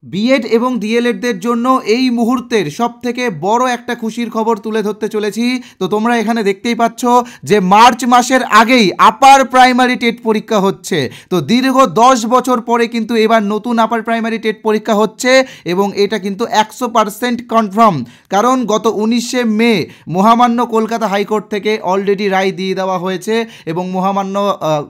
B Ed এবং ডিএলএডদের জন্য এই মুহূর্তের সবথেকে বড় একটা খুশির খবর তুলে ধরতে চলেছি। তো তোমরা এখানে দেখতেই পাচ্ছ যে মার্চ মাসের আগেই আপার প্রাইমারি টেট পরীক্ষা হচ্ছে। তো দীর্ঘ 10 বছর পরে কিন্তু এবার নতুন আপার প্রাইমারি টেট পরীক্ষা হচ্ছে এবং এটা কিন্তু 100% কনফার্ম, কারণ গত 19শে মে মহামান্য কলকাতা হাইকোর্ট থেকে অলরেডি রায় দিয়ে দেওয়া হয়েছে এবং মহামান্য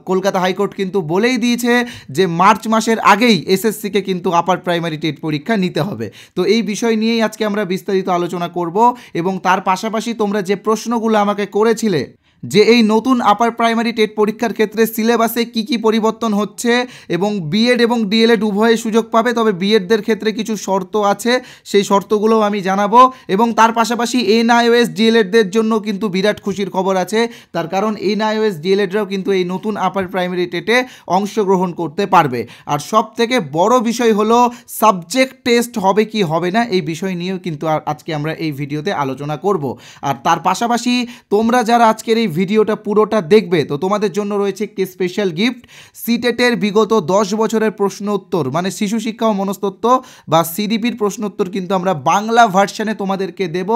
কলকাতা হাইকোর্ট কিন্তু বলেই দিয়েছে যে মার্চ মাসের আগেই এসএসসিকে কিন্তু আপার প্রাইমারি টেট পরীক্ষা নিতে হবে। তো এই বিষয় নিয়েই আজকে আমরা বিস্তারিত আলোচনা করব এবং তার পাশাপাশি তোমরা যে প্রশ্নগুলো আমাকে করেছিলে যে এই নতুন আপার প্রাইমারি টেট পরীক্ষার ক্ষেত্রে সিলেবাসে কি কি পরিবর্তন হচ্ছে এবং বিএড এবং ডিএলএড উভয়ে সুযোগ পাবে, তবে বিএডদের ক্ষেত্রে কিছু শর্ত আছে, সেই শর্তগুলোও আমি জানাবো। এবং তার পাশাপাশি এনআইওএস ডিএলএডদের জন্য কিন্তু বিরাট খুশির খবর আছে, তার কারণ এনআইওএস ডিএলএডরাও কিন্তু এই নতুন আপার প্রাইমারি টেটে অংশগ্রহণ করতে পারবে। আর সব থেকে বড় বিষয় হলো সাবজেক্ট টেস্ট হবে কি হবে না, এই বিষয় নিয়েও কিন্তু আজকে আমরা এই ভিডিওতে আলোচনা করব। আর তার পাশাপাশি তোমরা যারা আজকের এই ভিডিওটা পুরোটা দেখবে তো তোমাদের জন্য রয়েছে একটি স্পেশাল গিফট। সিটেটের বিগত 10 বছরের প্রশ্ন উত্তর মানে শিশু শিক্ষা ও মনস্তত্ত্ব বা সিডিপির প্রশ্ন উত্তর কিন্তু আমরা বাংলা ভার্সনে তোমাদেরকে দেব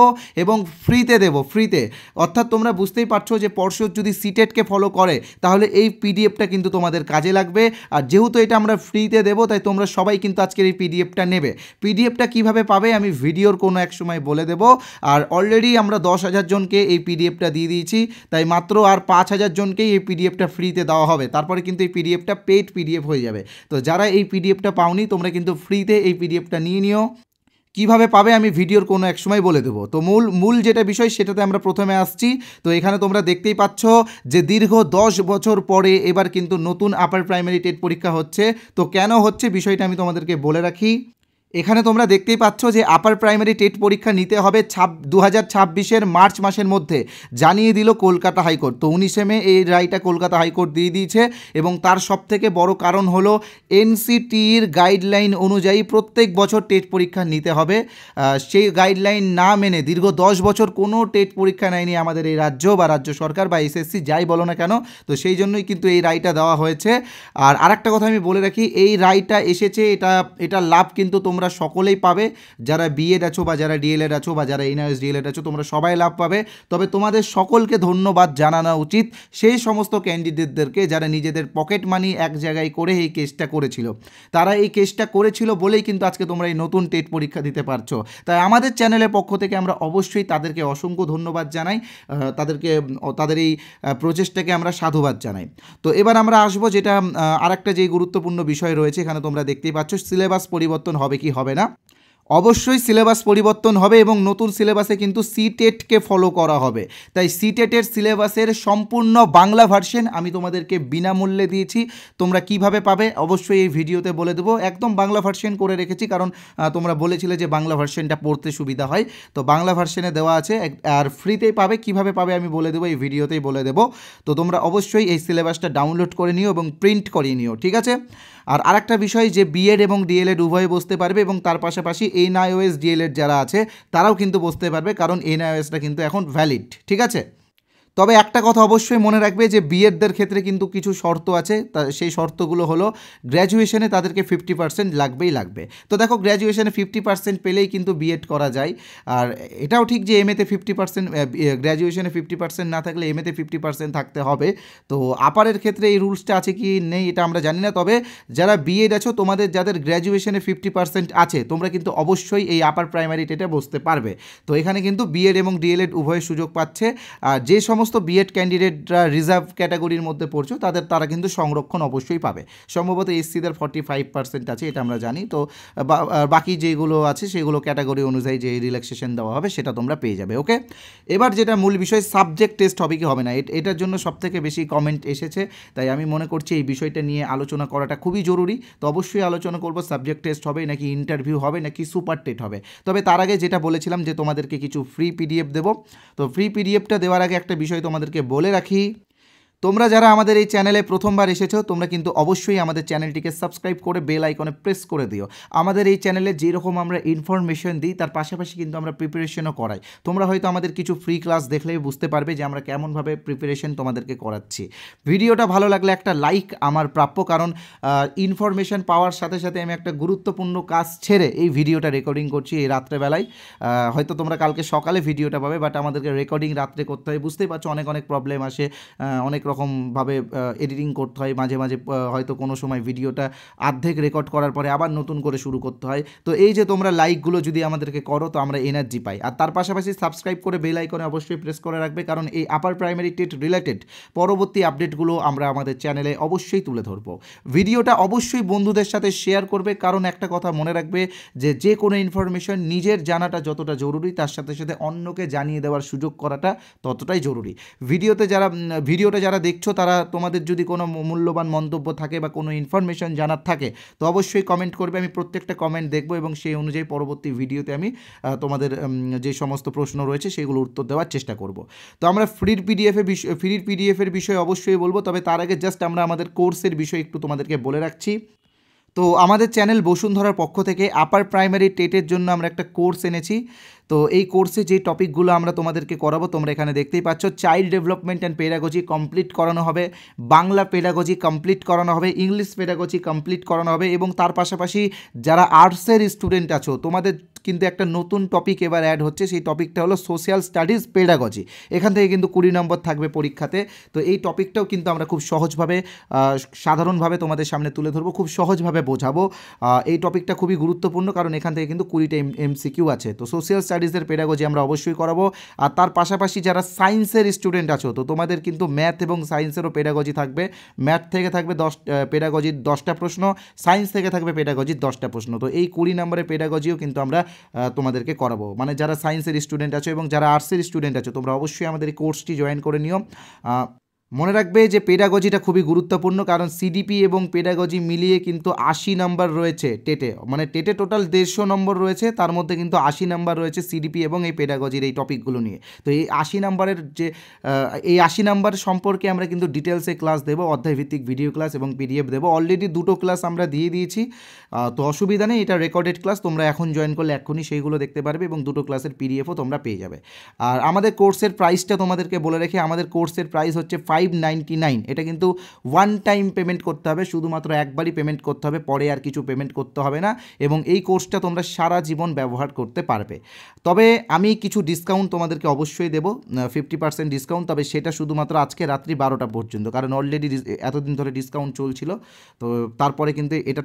এবং ফ্রিতে দেব, ফ্রিতে। অর্থাৎ তোমরা বুঝতেই পারছো যে পর্ষদ যদি সিটেটকে ফলো করে তাহলে এই পিডিএফটা কিন্তু তোমাদের কাজে লাগবে। আর যেহেতু এটা আমরা ফ্রিতে দেবো তাই তোমরা সবাই কিন্তু আজকের এই পিডিএফটা নেবে। পিডিএফটা কিভাবে পাবে আমি ভিডিওর কোনো এক সময় বলে দেব। আর অলরেডি আমরা 10,000 জনকে এই পিডিএফটা দিয়ে দিয়েছি, তাই মাত্র আর 5,000 জনকেই এই পিডিএফটা ফ্রিতে দেওয়া হবে। তারপরে কিন্তু এই পিডিএফটা পেইড পিডিএফ হয়ে যাবে। তো যারা এই পিডিএফটা পাওনি তোমরা কিন্তু ফ্রিতে এই পিডিএফটা নিয়ে নিও। কিভাবে পাবে আমি ভিডিওর কোনো এক সময় বলে দেবো। তো মূল যেটা বিষয় সেটাতে আমরা প্রথমে আসছি। তো এখানে তোমরা দেখতেই পাচ্ছ যে দীর্ঘ 10 বছর পরে এবার কিন্তু নতুন আপার প্রাইমারি টেট পরীক্ষা হচ্ছে। তো কেন হচ্ছে বিষয়টা আমি তোমাদেরকে বলে রাখি। এখানে তোমরা দেখতেই পাচ্ছ যে আপার প্রাইমারি টেট পরীক্ষা নিতে হবে 2026-এর মার্চ মাসের মধ্যে, জানিয়ে দিল কলকাতা হাইকোর্ট। তো 19শে মে এই রায়টা কলকাতা হাইকোর্ট দিয়ে দিয়েছে এবং তার সবথেকে বড় কারণ হলো এনসিটির গাইডলাইন অনুযায়ী প্রত্যেক বছর টেট পরীক্ষা নিতে হবে। সেই গাইডলাইন না মেনে দীর্ঘ 10 বছর কোনো টেট পরীক্ষা নেয়নি আমাদের এই রাজ্য বা রাজ্য সরকার বা এসএসসি যাই বলো না কেন। তো সেই জন্যই কিন্তু এই রায়টা দেওয়া হয়েছে। আর আরেকটা কথা আমি বলে রাখি, এই রায়টা এসেছে এটা লাভ কিন্তু তোমরা সকলেই পাবে, যারা বিএড আছো বা যারা ডিএলএড আছো বা যারা এনআইওএস ডিএলএড আছো তোমরা সবাই লাভ পাবে। তবে তোমাদের সকলকে ধন্যবাদ জানানো উচিত সেই সমস্ত ক্যান্ডিডেটদেরকে যারা নিজেদের পকেট মানি এক জায়গায় করে এই কেসটা করেছিল। তারা এই কেসটা করেছিল বলেই কিন্তু আজকে তোমরা এই নতুন টেট পরীক্ষা দিতে পারছো। তাই আমাদের চ্যানেলের পক্ষ থেকে আমরা অবশ্যই তাদেরকে অসংখ্য ধন্যবাদ জানাই, তাদের এই প্রচেষ্টাকে আমরা সাধুবাদ জানাই। তো এবার আমরা আসবো যেটা আরেকটা যেই গুরুত্বপূর্ণ বিষয় রয়েছে, এখানে তোমরা দেখতেই পাচ্ছ সিলেবাস পরিবর্তন হবে কি হবে না। অবশ্যই সিলেবাস পরিবর্তন হবে এবং নতুন সিলেবাসে কিন্তু সিটেটকে ফলো করা হবে। তাই সিটেটের সিলেবাসের সম্পূর্ণ বাংলা ভার্সন আমি তোমাদেরকে বিনামূল্যে দিয়েছি। তোমরা কিভাবে পাবে অবশ্যই এই ভিডিওতে বলে দেবো। একদম বাংলা ভার্সন করে রেখেছি, কারণ তোমরা বলেছিলে যে বাংলা ভার্সনটা পড়তে সুবিধা হয়। তো বাংলা ভার্সনে দেওয়া আছে আর ফ্রিতেই পাবে। কিভাবে পাবে আমি বলে দেবো, এই ভিডিওতেই বলে দেবো। তো তোমরা অবশ্যই এই সিলেবাসটা ডাউনলোড করে নিও এবং প্রিন্ট করিয়ে নিও, ঠিক আছে। আর আরেকটা বিষয় যে বিএড এবং ডিএলএড উভয়ে বসতে পারবে এবং তার পাশাপাশি এনআইওএস ডিএলএড যারা আছে তারাও কিন্তু বসতে পারবে, কারণ এনআইওএসটা কিন্তু এখন ভ্যালিড, ঠিক আছে। তবে একটা কথা অবশ্যই মনে রাখবে যে বিএডদের ক্ষেত্রে কিন্তু কিছু শর্ত আছে, সেই শর্তগুলো হলো গ্র্যাজুয়েশনে তাদেরকে 50% লাগবেই লাগবে। তো দেখো গ্র্যাজুয়েশনে 50% পেলেই কিন্তু বিএড করা যায়। আর এটাও ঠিক যে এমএতে 50%, গ্র্যাজুয়েশনে 50% না থাকলে এমএতে 50% থাকতে হবে। তো আপারের ক্ষেত্রে এই রুলসটা আছে কি নেই এটা আমরা জানি না। তবে যারা বিএড আছো তোমাদের যাদের গ্র্যাজুয়েশনে 50% আছে তোমরা কিন্তু অবশ্যই এই আপার প্রাইমারি টেটে বসতে পারবে। তো এখানে কিন্তু বিএড এবং ডিএলএড উভয় সুযোগ পাচ্ছে। আর যে সমস্ত বিএড ক্যান্ডিডেটরা রিজার্ভ ক্যাটাগরির মধ্যে পড়ছো তারা কিন্তু সংরক্ষণ অবশ্যই পাবে। সম্ভবত এসসিদের 45% আছে, এটা আমরা জানি। তো বাকি যেগুলো আছে সেগুলো ক্যাটাগরি অনুযায়ী যে রিল্যাক্সেশন দেওয়া হবে সেটা তোমরা পেয়ে যাবে, ওকে। এবার যেটা মূল বিষয় সাবজেক্ট টেস্ট হবে কি হবে না, এটার জন্য সবথেকে বেশি কমেন্ট এসেছে। তাই আমি মনে করছি এই বিষয়টা নিয়ে আলোচনা করাটা খুবই জরুরি। তো অবশ্যই আলোচনা করব সাবজেক্ট টেস্ট হবে নাকি ইন্টারভিউ হবে নাকি সুপার টেট হবে। তবে তার আগে যেটা বলেছিলাম যে তোমাদেরকে কিছু ফ্রি পিডিএফ দেবো। তো ফ্রি পিডিএফটা দেওয়ার আগে একটা বিষয় তোমাদেরকে বলে রাখি, তোমরা যারা আমাদের এই চ্যানেলে প্রথমবার এসেছো তোমরা কিন্তু অবশ্যই আমাদের চ্যানেলটিকে সাবস্ক্রাইব করে বেল আইকনে প্রেস করে দিও। আমাদের এই চ্যানেলে যেরকম আমরা ইনফরমেশন দিই তার পাশাপাশি কিন্তু আমরা প্রিপারেশনও করাই। তোমরা হয়তো আমাদের কিছু ফ্রি ক্লাস দেখলেই বুঝতে পারবে যে আমরা কেমনভাবে প্রিপারেশন তোমাদেরকে করাচ্ছি। ভিডিওটা ভালো লাগলে একটা লাইক আমার প্রাপ্য, কারণ ইনফরমেশন পাওয়ার সাথে সাথে আমি একটা গুরুত্বপূর্ণ কাজ ছেড়ে এই ভিডিওটা রেকর্ডিং করছি এই রাত্রেবেলায়। হয়তো তোমরা কালকে সকালে ভিডিওটা পাবে, বাট আমাদেরকে রেকর্ডিং রাত্রে করতে হয়। বুঝতেই পারছো অনেক প্রবলেম আসে, অনেক রকমভাবে এডিটিং করতে হয়, মাঝে মাঝে হয়তো কোনো সময় ভিডিওটা অর্ধেক রেকর্ড করার পরে আবার নতুন করে শুরু করতে হয়। তো এই যে তোমরা লাইকগুলো যদি আমাদেরকে করো তো আমরা এনার্জি পাই। আর তার পাশাপাশি সাবস্ক্রাইব করে বেল আইকনে অবশ্যই প্রেস করে রাখবে, কারণ এই আপার প্রাইমারি টেট রিলেটেড পরবর্তী আপডেটগুলো আমরা আমাদের চ্যানেলে অবশ্যই তুলে ধরবো। ভিডিওটা অবশ্যই বন্ধুদের সাথে শেয়ার করবে, কারণ একটা কথা মনে রাখবে যে কোনো ইনফরমেশন নিজের জানাটা যতটা জরুরি তার সাথে সাথে অন্যকে জানিয়ে দেওয়ার সুযোগ করাটা ততটাই জরুরি। ভিডিওটা যারা দেখছো তারা তোমাদের যদি কোনো মূল্যবান মন্তব্য থাকে বা কোনো ইনফরমেশন জানার থাকে তো অবশ্যই কমেন্ট করবে। আমি প্রত্যেকটা কমেন্ট দেখব এবং সেই অনুযায়ী পরবর্তী ভিডিওতে আমি তোমাদের যে সমস্ত প্রশ্ন রয়েছে সেগুলো উত্তর দেওয়ার চেষ্টা করব। তো আমরা ফ্রির পিডিএফের বিষয়ে অবশ্যই বলবো, তবে তার আগে জাস্ট আমরা আমাদের কোর্সের বিষয়ে একটু তোমাদেরকে বলে রাখছি। তো আমাদের চ্যানেল বসুন্ধরার পক্ষ থেকে আপার প্রাইমারি টেটের জন্য আমরা একটা কোর্স এনেছি। তো এই কোর্সে যে টপিকগুলো আমরা তোমাদেরকে করাবো তোমরা এখানে দেখতেই পাচ্ছ। Child development and pedagogy complete করানো হবে, বাংলা পেডাগজি কমপ্লিট করানো হবে, ইংলিশ পেডাগজি কমপ্লিট করানো হবে, এবং তার পাশাপাশি যারা আর্টসের স্টুডেন্ট আছো তোমাদের কিন্তু একটা নতুন টপিক এবার অ্যাড হচ্ছে। সেই টপিকটা হলো সোশ্যাল স্টাডিজ পেডাগজি। এখান থেকে কিন্তু 20 নম্বর থাকবে পরীক্ষাতে। তো এই টপিকটাও কিন্তু আমরা খুব সহজভাবে সাধারণভাবে তোমাদের সামনে তুলে ধরবো, খুব সহজভাবে বোঝাবো। এই টপিকটা খুবই গুরুত্বপূর্ণ, কারণ এখান থেকে কিন্তু 20টা এমসিকিউ আছে। তো সোশ্যাল স্টাডিজের পেডাগজি আমরা অবশ্যই করাবো। আর তার পাশাপাশি যারা সায়েন্সের স্টুডেন্ট আছো তো তোমাদের কিন্তু ম্যাথ এবং সায়েন্সেরও পেডাগজি থাকবে। ম্যাথ থেকে থাকবে পেডাগজির 10টা প্রশ্ন, সায়েন্স থেকে থাকবে পেডাগজির 10টা প্রশ্ন। তো এই 20 নম্বরের পেডাগজিও কিন্তু আমরা তোমাদেরকে করাবো। মানে যারা সায়েন্সের স্টুডেন্ট আছো এবং যারা আর্টসের স্টুডেন্ট আছো তোমরা অবশ্যই আমাদের এই কোর্সটি জয়েন করে নিও। মনে রাখবে যে পেডাগজিটা খুবই গুরুত্বপূর্ণ, কারণ সিডিপি এবং পেডাগজি মিলিয়ে কিন্তু 80 নাম্বার রয়েছে টেটে। মানে টেটে টোটাল 150 নম্বর রয়েছে, তার মধ্যে কিন্তু 80 নাম্বার রয়েছে সিডিপি এবং এই পেডাগজির এই টপিকগুলো নিয়ে। তো এই 80 নাম্বারের যে এই 80 নাম্বার সম্পর্কে আমরা কিন্তু ডিটেলসে ক্লাস দেবো, অধ্যায়ভিত্তিক ভিডিও ক্লাস এবং পিডিএফ দেবো। অলরেডি 2টো ক্লাস আমরা দিয়ে দিয়েছি, তো অসুবিধা নেই, এটা রেকর্ডেড ক্লাস। তোমরা এখন জয়েন করলে এক্ষুনি সেইগুলো দেখতে পারবে এবং 2টো ক্লাসের পিডিএফও তোমরা পেয়ে যাবে। আর আমাদের কোর্সের প্রাইসটা তোমাদেরকে বলে রেখে, আমাদের কোর্সের প্রাইস হচ্ছে 599। এটা কিন্তু ওয়ান টাইম পেমেন্ট করতে হবে, শুধুমাত্র একবারই পেমেন্ট করতে হবে, পরে আর কিছু পেমেন্ট করতে হবে না। এবং এই কোর্সটা তোমরা সারা জীবন ব্যবহার করতে পারবে। তবে আমি কিছু ডিসকাউন্ট তোমাদেরকে অবশ্যই দেবো, 50% ডিসকাউন্ট, তবে সেটা শুধুমাত্র আজকে রাত্রি 12টা পর্যন্ত, কারণ অলরেডি এতদিন ধরে ডিসকাউন্ট চলছিল। তো তারপরে কিন্তু এটা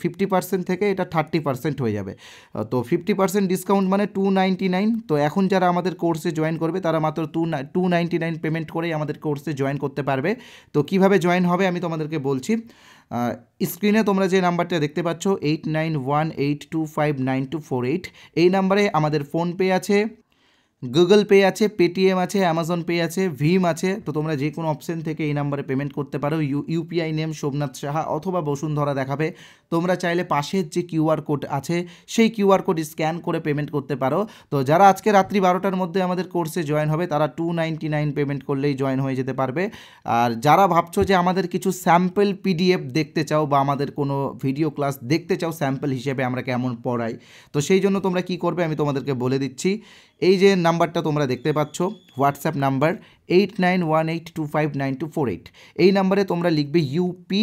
50% থেকে এটা 30% হয়ে যাবে। তো 50% ডিসকাউন্ট মানে 299। তো এখন যারা আমাদের কোর্সে জয়েন করবে তারা মাত্র 299 পেমেন্ট করেই আমাদের কোর্সে জয়েন করতে পারবে। তো কিভাবে জয়েন হবে আমি তোমাদেরকে বলছি। স্ক্রিনে তোমরা যে নাম্বারটা দেখতে পাচ্ছ 8918259248, এই নাম্বারে আমাদের ফোনপে আছে, গুগল পে আছে, পেটিএম আছে, অ্যামাজন পে আছে, ভীম আছে। তো তোমরা যে কোনো অপশন থেকে এই নাম্বারে পেমেন্ট করতে পারো। ইউপিআই নেম সোমনাথ সাহা অথবা বসুন্ধরা দেখাবে। তোমরা চাইলে পাশের যে কিউআর কোড আছে সেই কিউআর কোড স্ক্যান করে পেমেন্ট করতে পারো। তো যারা আজকে রাত্রি 12টার মধ্যে আমাদের কোর্সে জয়েন হবে তারা 299 পেমেন্ট করলেই জয়েন হয়ে যেতে পারবে। আর যারা ভাবছো যে আমাদের কিছু স্যাম্পল পিডিএফ দেখতে চাও বা আমাদের কোনো ভিডিও ক্লাস দেখতে চাও স্যাম্পল হিসেবে আমরা কেমন পড়াই, তো সেই জন্য তোমরা কি করবে আমি তোমাদেরকে বলে দিচ্ছি। এই যে নাম্বারটা তোমরা দেখতে পাচ্ছ হোয়াটসঅ্যাপ নাম্বার 8918259248, এই নাম্বারে তোমরা লিখবে ইউপি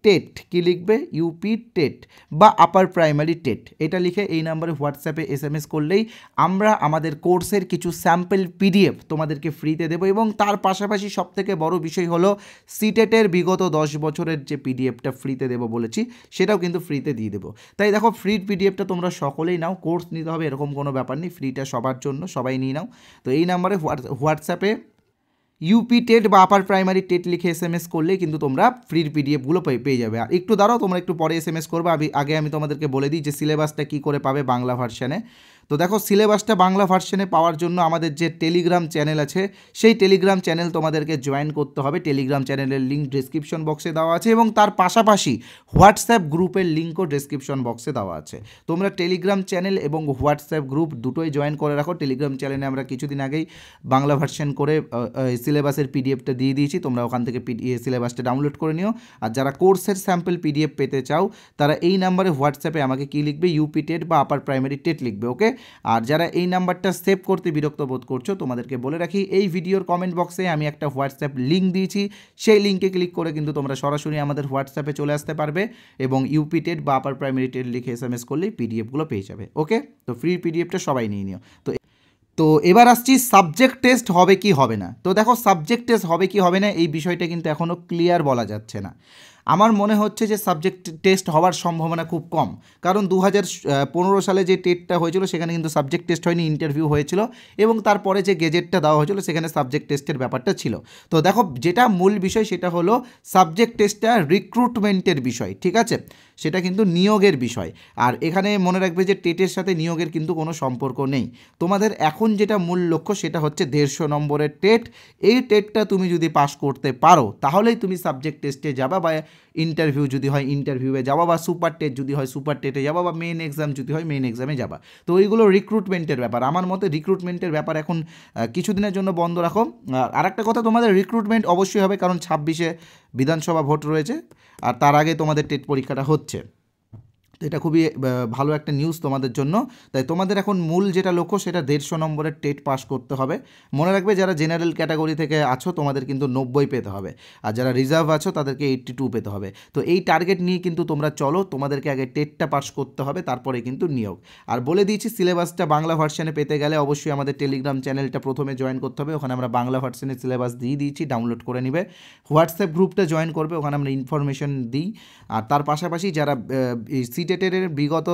টেট। কি লিখবে? ইউপি টেট বা আপার প্রাইমারি টেট, এটা লিখে এই নাম্বারে হোয়াটসঅ্যাপে এসএমএস করলেই আমরা আমাদের কোর্সের কিছু স্যাম্পল পিডিএফ তোমাদেরকে ফ্রিতে দেবো। এবং তার পাশাপাশি সবথেকে বড় বিষয় হলো সিটেটের বিগত 10 বছরের যে পিডিএফটা ফ্রিতে দেবো বলেছি সেটাও কিন্তু ফ্রিতে দিয়ে দেবো। তাই দেখো ফ্রির পিডিএফটা তোমরা সকলেই নাও, কোর্স নিতে হবে এরকম কোনো ব্যাপার নেই, ফ্রিটা সবার জন্য, সবাই নিয়ে নাও। তো এই নাম্বারে হোয়াটসঅ্যাপে ইউপি টেট বা আপার প্রাইমারি টেট লিখে এসএমএস করলেই কিন্তু তোমরা ফ্রির পিডিএফগুলো পেয়ে যাবে। আর একটু দাঁড়াও, তোমরা একটু পরে এসএমএস করবে, আগে আমি তোমাদেরকে বলে দিই যে সিলেবাসটা কী করে পাবে বাংলা ভার্সানে। তো দেখো সিলেবাসটা বাংলা ভার্সনে পাওয়ার জন্য আমাদের যে টেলিগ্রাম চ্যানেল আছে সেই টেলিগ্রাম চ্যানেল তোমাদেরকে জয়েন করতে হবে। টেলিগ্রাম চ্যানেলের লিঙ্ক ডেসক্রিপশন বক্সে দেওয়া আছে এবং তার পাশাপাশি হোয়াটসঅ্যাপ গ্রুপের লিঙ্কও ডেসক্রিপশন বক্সে দেওয়া আছে। তোমরা টেলিগ্রাম চ্যানেল এবং হোয়াটসঅ্যাপ গ্রুপ দুটোই জয়েন করে রাখো। টেলিগ্রাম চ্যানেলে আমরা কিছুদিন আগেই বাংলা ভার্সন করে সিলেবাসের পিডিএফটা দিয়ে দিয়েছি, তোমরা ওখান থেকে সিলেবাসটা ডাউনলোড করে নিও। আর যারা কোর্সের স্যাম্পল পিডিএফ পেতে চাও তারা এই নাম্বারে হোয়াটসঅ্যাপে আমাকে কি লিখবে, ইউপি টেট বা আপার প্রাইমারি টেট লিখবে, ওকে। আর যারা এই নাম্বারটা সেভ করতে বিরক্ত বোধ করছো তোমাদেরকে বলে রাখি, এই ভিডিওর কমেন্ট বক্সে আমি একটা হোয়াটসঅ্যাপ লিঙ্ক দিয়েছি, সেই লিঙ্কে ক্লিক করে কিন্তু তোমরা সরাসরি আমাদের হোয়াটসঅ্যাপে চলে আসতে পারবে এবং ইউপি টেট বা আপার প্রাইমারি টেট লিখে SMS করলেই পিডিএফগুলো পেয়ে যাবে, ওকে। তো ফ্রি পিডিএফটা সবাই নিয়ে নিও। তো এবার আসছি সাবজেক্ট টেস্ট হবে কি হবে না। তো দেখো সাবজেক্ট টেস্ট হবে কি হবে না এই বিষয়টা কিন্তু এখনও ক্লিয়ার বলা যাচ্ছে না। আমার মনে হচ্ছে যে সাবজেক্ট টেস্ট হওয়ার সম্ভাবনা খুব কম, কারণ 2015 সালে যে টেটটা হয়েছিল সেখানে কিন্তু সাবজেক্ট টেস্ট হয়নি, ইন্টারভিউ হয়েছিল এবং তারপরে যে গেজেটটা দেওয়া হয়েছিল সেখানে সাবজেক্ট টেস্টের ব্যাপারটা ছিল। তো দেখো যেটা মূল বিষয় সেটা হলো সাবজেক্ট টেস্টটা রিক্রুটমেন্টের বিষয়, ঠিক আছে, সেটা কিন্তু নিয়োগের বিষয়। আর এখানে মনে রাখবে যে টেটের সাথে নিয়োগের কিন্তু কোনো সম্পর্ক নেই। তোমাদের এখন যেটা মূল লক্ষ্য সেটা হচ্ছে 150 নম্বরের টেট। এই টেটটা তুমি যদি পাস করতে পারো তাহলেই তুমি সাবজেক্ট টেস্টে যাবা, বা ইন্টারভিউ যদি হয় ইন্টারভিউয়ে যাবা, বা সুপার টেট যদি হয় সুপার টেটে যাবা, বা মেন এক্সাম যদি হয় মেন এক্সামে যাবা। তো ওইগুলো রিক্রুটমেন্টের ব্যাপার। আমার মতে রিক্রুটমেন্টের ব্যাপার এখন কিছুদিনের জন্য বন্ধ রাখো। আর একটা কথা, তোমাদের রিক্রুটমেন্ট অবশ্যই হবে, কারণ 26-এ বিধানসভা ভোট রয়েছে আর তার আগে তোমাদের টেট পরীক্ষাটা হচ্ছে। তো এটা খুবই ভালো একটা নিউজ তোমাদের জন্য। তাই তোমাদের এখন মূল যেটা লক্ষ্য সেটা 150 নম্বরের টেট পাস করতে হবে। মনে রাখবে যারা জেনারেল ক্যাটাগরি থেকে আছো তোমাদের কিন্তু 90 পেতে হবে, আর যারা রিজার্ভ আছো তাদেরকে 82 পেতে হবে। তো এই টার্গেট নিয়ে কিন্তু তোমরা চলো, তোমাদেরকে আগে টেটটা পাস করতে হবে, তারপরে কিন্তু নিয়োগ। আর বলে দিয়েছি সিলেবাসটা বাংলা ভার্সনে পেতে গেলে অবশ্যই আমাদের টেলিগ্রাম চ্যানেলটা প্রথমে জয়েন করতে হবে, ওখানে আমরা বাংলা ভার্সনের সিলেবাস দিয়ে দিয়েছি, ডাউনলোড করে নিবে। হোয়াটসঅ্যাপ গ্রুপটা জয়েন করবে, ওখানে আমরা ইনফরমেশন দিই। আর তার পাশাপাশি যারা সিটেটের বিগত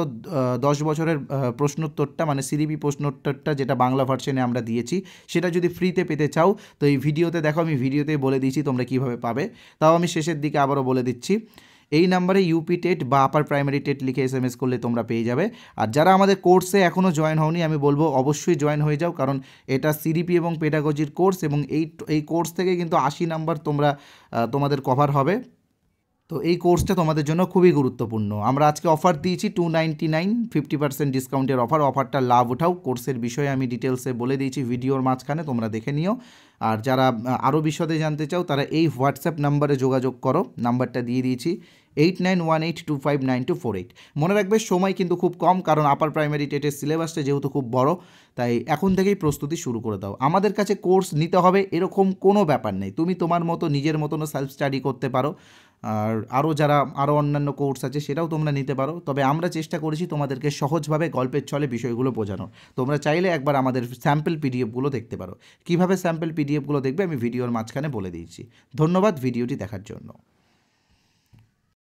10 বছরের প্রশ্নোত্তরটা মানে সিডিপি প্রশ্নোত্তরটা যেটা বাংলা ভার্সনে আমরা দিয়েছি সেটা যদি ফ্রিতে পেতে চাও তো এই ভিডিওতে দেখো, আমি ভিডিওতেই বলে দিয়েছি তোমরা কীভাবে পাবে। তাও আমি শেষের দিকে আবারও বলে দিচ্ছি, এই নাম্বারে ইউপি টেট বা আপার প্রাইমারি টেট লিখে SMS করলে তোমরা পেয়ে যাবে। আর যারা আমাদের কোর্সে এখনও জয়েন হওনি আমি বলবো অবশ্যই জয়েন হয়ে যাও, কারণ এটা সিডিপি এবং পেডাগজির কোর্স এবং এই কোর্স থেকে কিন্তু 80 নাম্বার তোমাদের কভার হবে। তো এই কোর্সটা তোমাদের জন্য খুবই গুরুত্বপূর্ণ। আমরা আজকে অফার দিয়েছি 299, 50% ডিসকাউন্টের অফারটা লাভ উঠাও। কোর্সের বিষয়ে আমি ডিটেলসে বলে দিয়েছি ভিডিওর মাঝখানে, তোমরা দেখে নিও। আর যারা আরও বিশদে জানতে চাও তারা এই হোয়াটসঅ্যাপ নাম্বারে যোগাযোগ করো, নাম্বারটা দিয়ে দিয়েছি 8918259248। মনে রাখবে সময় কিন্তু খুব কম, কারণ আপার প্রাইমারি টেটের সিলেবাসটা যেহেতু খুব বড়, তাই এখন থেকেই প্রস্তুতি শুরু করে দাও। আমাদের কাছে কোর্স নিতে হবে এরকম কোনো ব্যাপার নেই, তুমি তোমার মতো নিজের মতনও সেলফ স্টাডি করতে পারো। আর আরও অন্যান্য কোর্স আছে সেটাও তোমরা নিতে পারো, তবে আমরা চেষ্টা করেছি তোমাদেরকে সহজভাবে গল্পের ছলে বিষয়গুলো বোঝানোর। তোমরা চাইলে একবার আমাদের স্যাম্পল পিডিএফগুলো দেখতে পারো। কীভাবে স্যাম্পল পিডিএফগুলো দেখবে আমি ভিডিওর মাঝখানে বলে দিয়েছি। ধন্যবাদ ভিডিওটি দেখার জন্য।